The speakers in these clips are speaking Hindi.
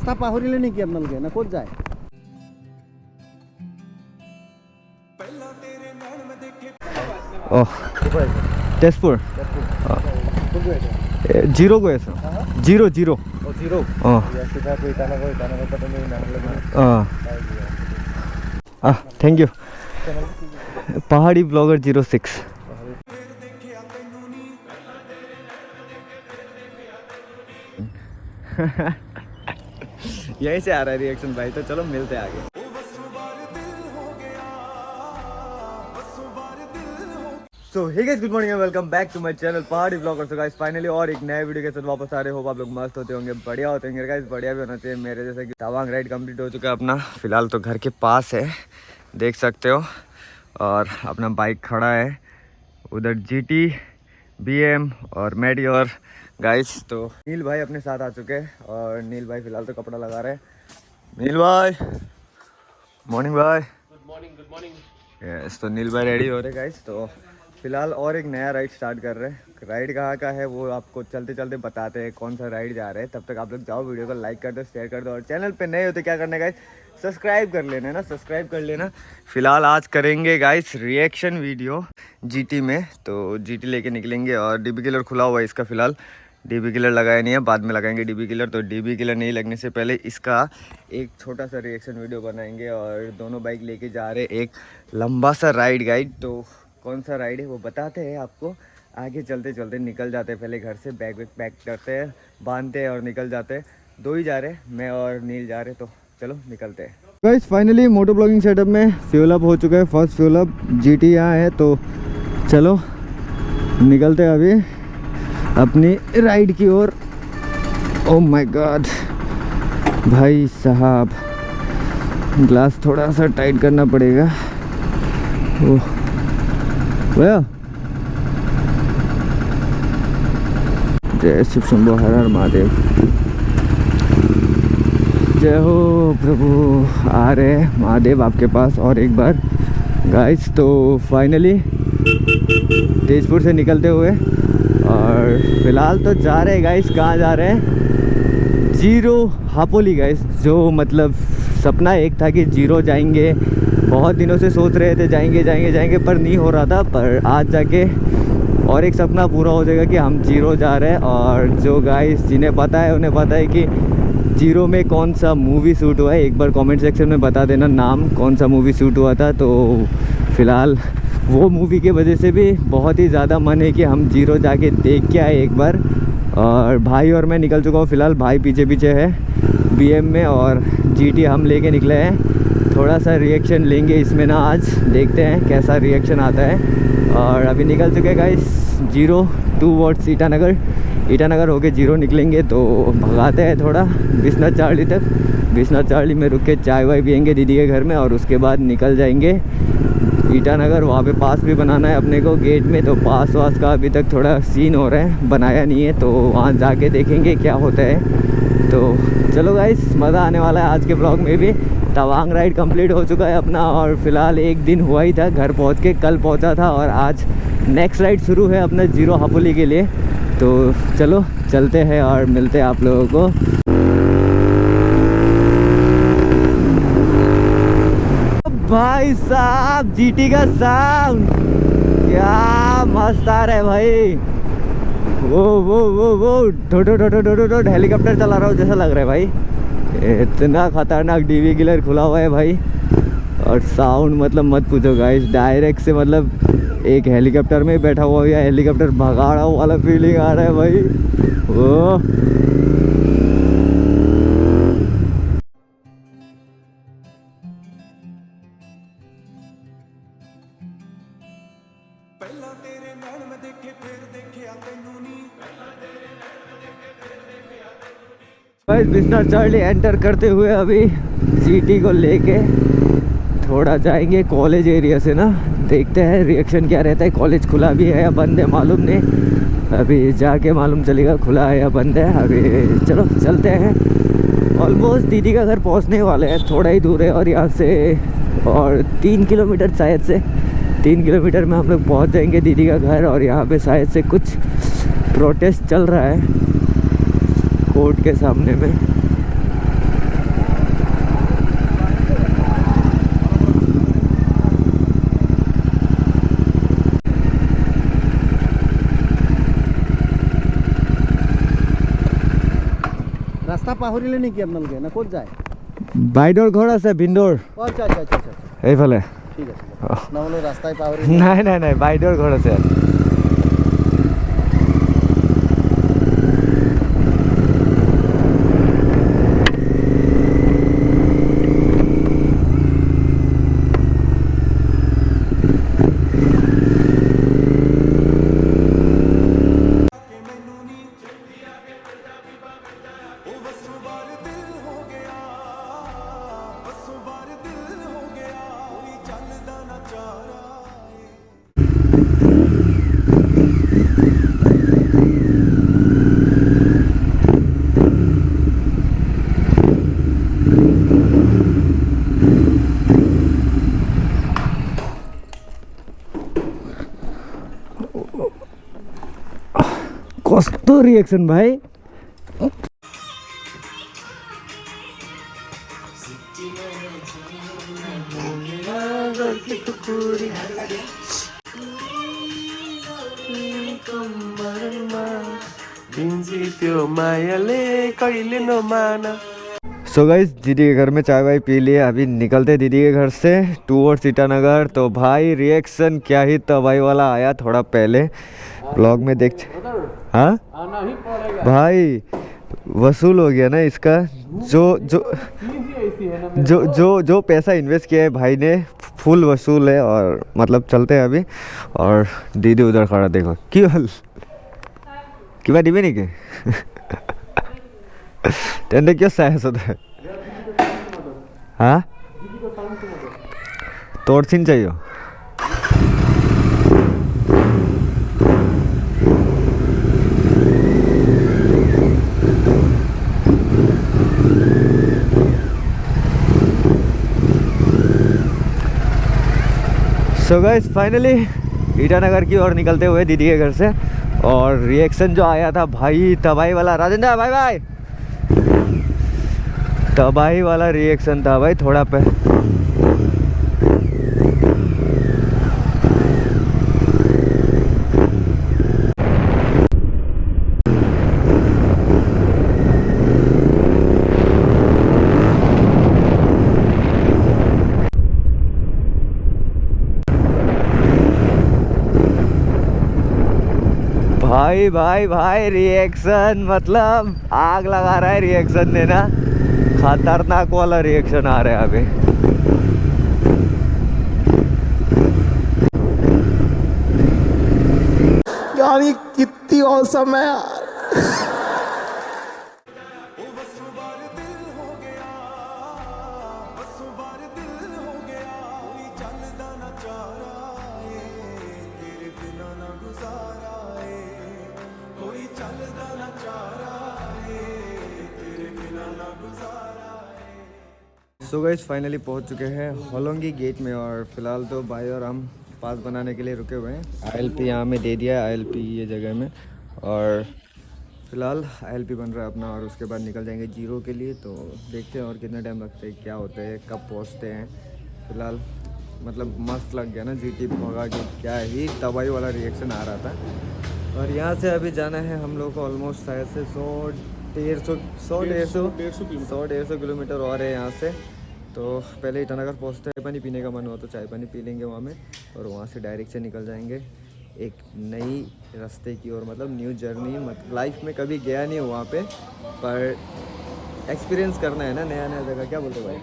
ৰাস্তা পাহৰিলে নেকি আপোনালোকে না ক'ত যায়? তেজপুৰ জিৰ' গৈ আছোঁ। জিৰ' অঁ থেংক ইউ। पहाड़ी ब्लॉगर 06। यहीं से आ रहा है रिएक्शन भाई, तो चलो मिलते हैं आगे। So hey guys, good morning and welcome back to my channel Pahadi blogger. So guys finally और एक नए वीडियो के साथ वापस आ रहे हो। आप लोग मस्त होते होंगे, बढ़िया होते होंगे गाइस, बढ़िया भी होना चाहिए मेरे जैसा कि तवांग राइड कंप्लीट हो चुका है अपना। फिलहाल तो घर के पास है, देख सकते हो, और अपना बाइक खड़ा है उधर, GT, BM और मेडियोर गाइस। तो नील भाई अपने साथ आ चुके हैं और नील भाई फिलहाल तो कपड़ा लगा रहे हैं। नील भाई मॉर्निंग भाई। Good morning. यस, तो नील भाई रेडी हो रहे गाइस। तो फिलहाल और एक नया राइड स्टार्ट कर रहे हैं। राइड कहाँ का है वो आपको चलते चलते बताते हैं कौन सा राइड जा रहे हैं। तब तक आप लोग जाओ, वीडियो को लाइक कर दो, शेयर कर दो, और चैनल पे नए हो तो क्या करना है गाइस, सब्सक्राइब कर लेना ना, सब्सक्राइब कर लेना। फिलहाल आज करेंगे गाइस रिएक्शन वीडियो GT में। तो GT लेके निकलेंगे और DB किलर खुला हुआ है इसका। फिलहाल DB किलर लगाया नहीं है, बाद में लगाएंगे DB किलर। तो DB किलर नहीं लगने से पहले इसका एक छोटा सा रिएक्शन वीडियो बनाएंगे। और दोनों बाइक लेके जा रहे एक लंबा सा राइड गाइड। तो कौन सा राइड है वो बताते हैं आपको आगे। चलते चलते निकल जाते हैं पहले घर से, बैग वैग पैक करते हैं, बांधते हैं और निकल जाते हैं। दो ही जा रहे, मैं और नील जा रहे, तो चलो निकलते हैं गाइस। फाइनली मोटो ब्लॉगिंग सेटअप में फ्यूल अप हो चुका है, फर्स्ट फ्यूल अप। GT यहाँ है, तो चलो निकलते हैं अभी अपनी राइड की ओर। ओह माय गॉड भाई साहब, ग्लास थोड़ा सा टाइट करना पड़ेगा। ओह भैया, जय शिव शंभो, हर हर महादेव, जय हो प्रभु। आ रहे महादेव आपके पास और एक बार गाइस। तो फाइनली तेजपुर से निकलते हुए, और फिलहाल तो जा रहे हैं गाइस, कहाँ जा रहे हैं, जीरो हापोली गाइस। जो मतलब सपना एक था कि जीरो जाएंगे, बहुत दिनों से सोच रहे थे जाएंगे जाएंगे जाएंगे, पर नहीं हो रहा था। पर आज जाके और एक सपना पूरा हो जाएगा कि हम जीरो जा रहे हैं। और जो गाइस जिन्हें पता है उन्हें पता है कि जीरो में कौन सा मूवी शूट हुआ है। एक बार कमेंट सेक्शन में बता देना नाम, कौन सा मूवी शूट हुआ था। तो फिलहाल वो मूवी की वजह से भी बहुत ही ज़्यादा मन है कि हम जीरो जाके देख के आए एक बार। और भाई और मैं निकल चुका हूँ फिलहाल, भाई पीछे पीछे है BM में, और GT हम लेके निकले हैं। थोड़ा सा रिएक्शन लेंगे इसमें ना आज, देखते हैं कैसा रिएक्शन आता है। और अभी निकल चुके गाइस जीरो टूवर्ड्स ईटानगर होके जीरो निकलेंगे। तो भगाते हैं थोड़ा बिस्नाथ चार्ली तक। बिस्नाथ चार्ली में रुक के चाय वाय पियेंगे दीदी के घर में, और उसके बाद निकल जाएंगे ईटानगर। वहाँ पे पास भी बनाना है अपने को गेट में, तो पास वास का अभी तक थोड़ा सीन हो रहा है, बनाया नहीं है। तो वहाँ जाके देखेंगे क्या होता है। तो चलो गाइस, मज़ा आने वाला है आज के ब्लॉग में भी। तवांग राइड कंप्लीट हो चुका है अपना, और फिलहाल एक दिन हुआ ही था घर पहुंच के, कल पहुंचा था, और आज नेक्स्ट राइड शुरू है अपना जीरो हापोली के लिए। तो चलो चलते हैं और मिलते हैं आप लोगों को। भाई साहब GT का साउंड क्या मस्त आ रहा है भाई। वो ठो हेलीकॉप्टर चला रहा हूँ जैसा लग रहा है भाई। इतना खतरनाक DB किलर खुला हुआ है भाई, और साउंड मतलब मत पूछो गाइस, डायरेक्ट से मतलब एक हेलीकॉप्टर में बैठा हुआ या हेलीकॉप्टर भगा रहा वाला फीलिंग आ रहा है भाई। वो गाइस बिस्नाथ चार्ली एंटर करते हुए अभी GT को लेके थोड़ा जाएंगे कॉलेज एरिया से ना, देखते हैं रिएक्शन क्या रहता है। कॉलेज खुला भी है या बंद है मालूम नहीं, अभी जाके मालूम चलेगा खुला है या बंद है। अभी चलो चलते हैं। ऑलमोस्ट दीदी का घर पहुंचने वाले हैं, थोड़ा ही दूर है और यहाँ से, और 3 किलोमीटर शायद से, 3 किलोमीटर में हम लोग पहुँच जाएंगे दीदी का घर। और यहाँ पे शायद से कुछ प्रोटेस्ट चल रहा है कोर्ट के सामने में। রাস্তা পাহৰিলে নেকি আপোনালোকে না ক'ত যায় বাইদেউৰ ঘৰ আছে ভিন্দৰ আচ্ছা আচ্ছা আচ্ছা আচ্ছা এইফালে ঠিক আছে নহ'লে ৰাস্তাই পাহৰি নাই নাই নাই বাইদেউৰ ঘৰ আছে कस्तो रिएक्सन भाइ त्यो मायाले कहिले नमाना सो गाइस दीदी के घर में चाय वाय पी लिए अभी निकलते दीदी के घर से टूवर्ड्स ईटानगर तो भाई रिएक्शन क्या ही तबाही वाला आया थोड़ा पहले ब्लॉग में देख हाँ भाई वसूल हो गया ना इसका जो जो जो जो जो पैसा इन्वेस्ट किया है भाई ने फुल वसूल है और मतलब चलते हैं अभी और दीदी उधर खड़ा देखो क्यों कितना दिवे नहीं के तेरे क्यों साहस होता है हाँ तोड़ सीन चाहिए सो गाइस फाइनली ईटानगर की ओर निकलते हुए दीदी के घर से और रिएक्शन जो आया था भाई तबाही वाला राजेंद्र भाई भाई तबाही वाला रिएक्शन था भाई थोड़ा पे भाई भाई भाई रिएक्शन मतलब आग लगा रहा है रिएक्शन देना खतरनाक वाला रिएक्शन आ रहा है अभी यार ये कितनी औसम है यार सो गाइस फाइनली पहुंच चुके हैं होलोंगी गेट में और फिलहाल तो भाई और हम पास बनाने के लिए रुके हुए हैं आईएलपी यहाँ में दे दिया है आईएलपी ये जगह में और फिलहाल आईएलपी बन रहा है अपना और उसके बाद निकल जाएंगे जीरो के लिए तो देखते हैं और कितना टाइम लगता है क्या होता है कब पहुँचते हैं फिलहाल मतलब मस्त लग गया ना जीटी भगा के क्या ही तबाही वाला रिएक्शन आ रहा था और यहाँ से अभी जाना है हम लोग को ऑलमोस्ट शायद से 100-150 किलोमीटर और है यहाँ से तो पहले ईटानगर पहुँचते हैं पानी पीने का मन हुआ तो चाय पानी पी लेंगे वहाँ में और वहाँ से डायरेक्ट से निकल जाएंगे एक नई रास्ते की ओर मतलब न्यू जर्नी मतलब लाइफ में कभी गया नहीं वहाँ पे पर एक्सपीरियंस करना है ना नया नया जगह क्या बोलते भाई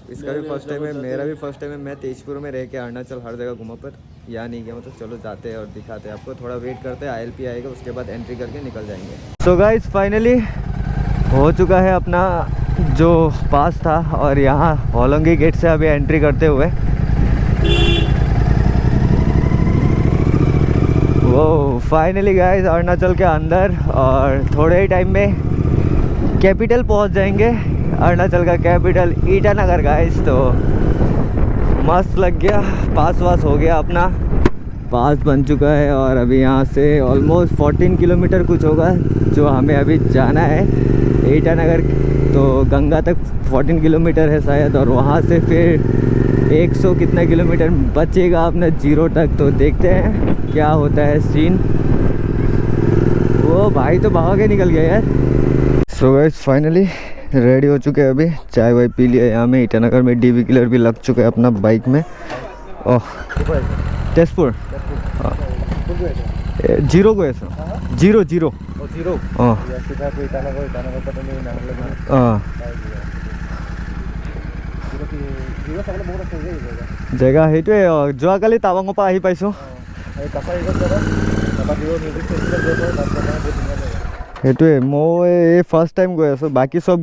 इसका भी फर्स्ट टाइम है मेरा भी फर्स्ट टाइम है मैं तेजपुर में रह के अरुणाचल हर जगह घूमा पर यहाँ नहीं गया मतलब चलो जाते हैं और दिखाते हैं आपको थोड़ा वेट करते हैं आईएलपी आएगा उसके बाद एंट्री करके निकल जाएंगे सो गाइस फाइनली हो चुका है अपना जो पास था और यहाँ होलोंगी गेट से अभी एंट्री करते हुए वो फाइनली गाइस अरुणाचल के अंदर और थोड़े ही टाइम में कैपिटल पहुंच जाएंगे अरुणाचल का कैपिटल ईटानगर गाइस तो मस्त लग गया पास वास हो गया अपना पास बन चुका है और अभी यहाँ से ऑलमोस्ट 14 किलोमीटर कुछ होगा जो हमें अभी जाना है ईटानगर तो गंगा तक 14 किलोमीटर है शायद और वहाँ से फिर 100 कितना किलोमीटर बचेगा अपना जीरो तक तो देखते हैं क्या होता है सीन वो भाई तो भाग के निकल गया यार सो गाइस फाइनली रेडी हो चुके हैं, अभी चाय वाय पी लिया। यहाँ में ईटानगर में डीवी किलर भी लग चुका है अपना बाइक में। ओह तेजपुर जीरो को ऐसा जीरो जीरो हाँ জেগা সেইটোৱে যোৱাকালি টাৱাঙৰ পৰা আহি পাইছোঁ। সেইটোৱে মই এই ফাৰ্ষ্ট টাইম গৈ আছোঁ, বাকী চব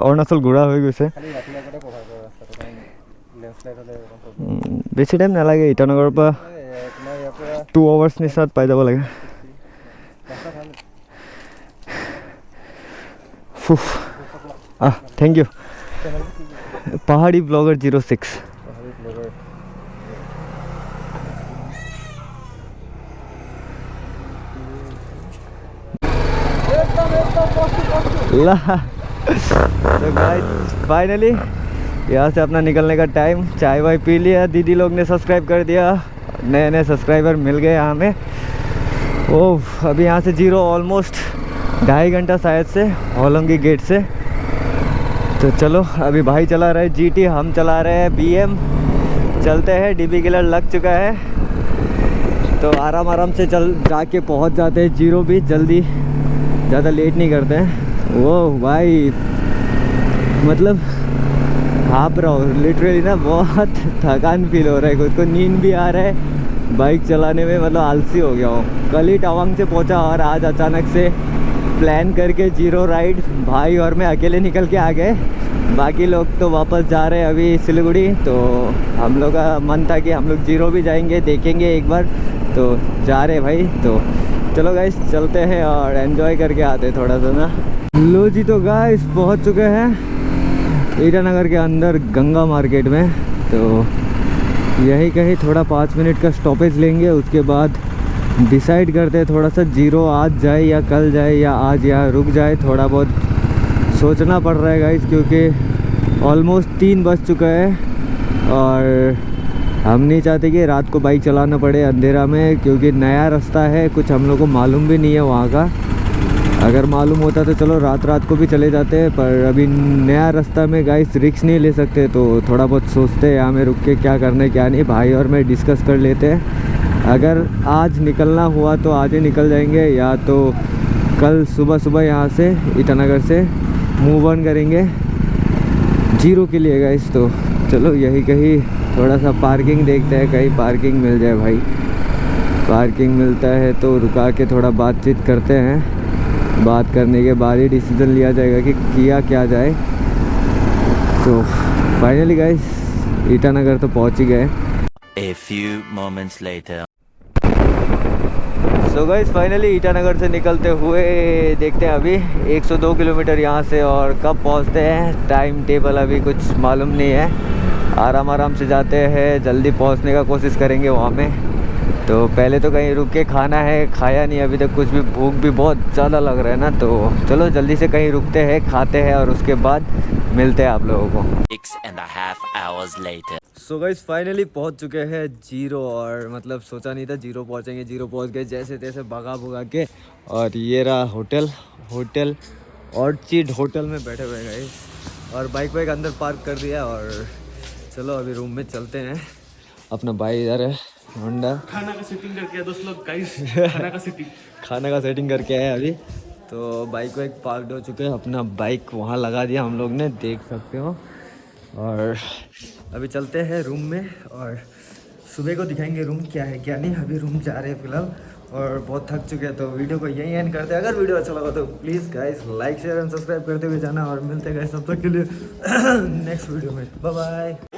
অৰুণাচল ঘূৰা হৈ গৈছে। বেছি টাইম নালাগে, ইটানগৰৰ পৰা 2 আৱাৰ্ছ নিচিনাত পাই যাব লাগে। Thank you. পাহাড়ি ব্লগার 06 तो गाइस फाइनली यहाँ से अपना निकलने का टाइम। चाय वाय पी लिया, दीदी लोग ने सब्सक्राइब कर दिया, नए नए सब्सक्राइबर मिल गए यहाँ में। ओह अभी यहाँ से जीरो ऑलमोस्ट 2.5 घंटा शायद से होलोंगी गेट से। तो चलो अभी भाई चला रहा है जीटी, हम चला रहे हैं बीएम। चलते हैं, डीबी किलर लग चुका है तो आराम आराम से चल जाके पहुंच जाते हैं जीरो भी जल्दी, ज़्यादा लेट नहीं करते हैं। वो भाई मतलब हाँप रहा हूँ लिटरली ना, बहुत थकान फील हो रहा है, खुद को नींद भी आ रहा है बाइक चलाने में, मतलब आलसी हो गया हूँ। कल ही तवांग से पहुँचा और आज अचानक से प्लान करके जीरो राइड भाई और मैं अकेले निकल के आ गए। बाकी लोग तो वापस जा रहे हैं अभी सिलीगुड़ी, तो हम लोग का मन था कि हम लोग जीरो भी जाएंगे, देखेंगे एक बार, तो जा रहे भाई। तो चलो गाइस चलते हैं और एंजॉय करके आते हैं थोड़ा सा ना। लो जी तो गाइस पहुंच चुके हैं ईटानगर के अंदर गंगा मार्केट में। तो यही कहीं थोड़ा 5 मिनट का स्टॉपेज लेंगे, उसके बाद डिसाइड करते हैं थोड़ा सा जीरो आज जाए या कल जाए या आज यहाँ रुक जाए। थोड़ा बहुत सोचना पड़ रहा है गाइस, क्योंकि ऑलमोस्ट 3 बज चुका है और हम नहीं चाहते कि रात को बाइक चलाना पड़े अंधेरा में, क्योंकि नया रास्ता है, कुछ हम लोग को मालूम भी नहीं है वहाँ का। अगर मालूम होता तो चलो रात को भी चले जाते हैं, पर अभी नया रास्ता में गाइस रिस्क नहीं ले सकते, तो थोड़ा बहुत सोचते हैं यहाँ में रुक के क्या करना है क्या नहीं। भाई और मैं डिस्कस कर लेते हैं, अगर आज निकलना हुआ तो आज ही निकल जाएंगे, या तो कल सुबह यहाँ से ईटानगर से मूव ऑन करेंगे जीरो के लिए गाइस। तो चलो यही कहीं थोड़ा सा पार्किंग देखते हैं, कहीं पार्किंग मिल जाए भाई। पार्किंग मिलता है तो रुका के थोड़ा बातचीत करते हैं, बात करने के बाद ही डिसीजन लिया जाएगा कि किया क्या जाए। तो फाइनली गाइस ईटानगर तो पहुंच ही गए। A few moments later. So guys finally Itanagar से निकलते हुए देखते हैं अभी 102 किलोमीटर यहाँ से, और कब पहुँचते हैं टाइम टेबल अभी कुछ मालूम नहीं है। आराम से जाते हैं, जल्दी पहुँचने का कोशिश करेंगे वहाँ में। तो पहले तो कहीं रुक के खाना है, खाया नहीं अभी तक कुछ भी, भूख भी बहुत ज़्यादा लग रहा है ना। तो चलो जल्दी से कहीं रुकते हैं, खाते हैं और उसके बाद मिलते हैं आप लोगों को। 6.5 hours later. सो गाइस फाइनली पहुंच चुके हैं जीरो, और मतलब सोचा नहीं था जीरो पहुंचेंगे, जीरो पहुंच गए जैसे तैसे भगा के। और ये रहा होटल ऑर्चिड होटल में बैठे हुए गाइस, और बाइक अंदर पार्क कर दिया। और चलो अभी रूम में चलते हैं। अपना भाई इधर है होंडा, खाना का सेटिंग करके दोस्त लोग गाइस, खाना का सेटिंग करके आए अभी। तो बाइक पार्क हो चुके हैं, अपना बाइक वहाँ लगा दिया हम लोग ने, देख सकते हो। और अभी चलते हैं रूम में और सुबह को दिखाएंगे रूम क्या है क्या नहीं। अभी रूम जा रहे हैं फिलहाल, और बहुत थक चुके हैं, तो वीडियो को यहीं एंड करते हैं। अगर वीडियो अच्छा लगा तो please guys like share and subscribe करते हुए जाना, और मिलते हैं गाइस तब तक के लिए नेक्स्ट वीडियो में। Bye bye.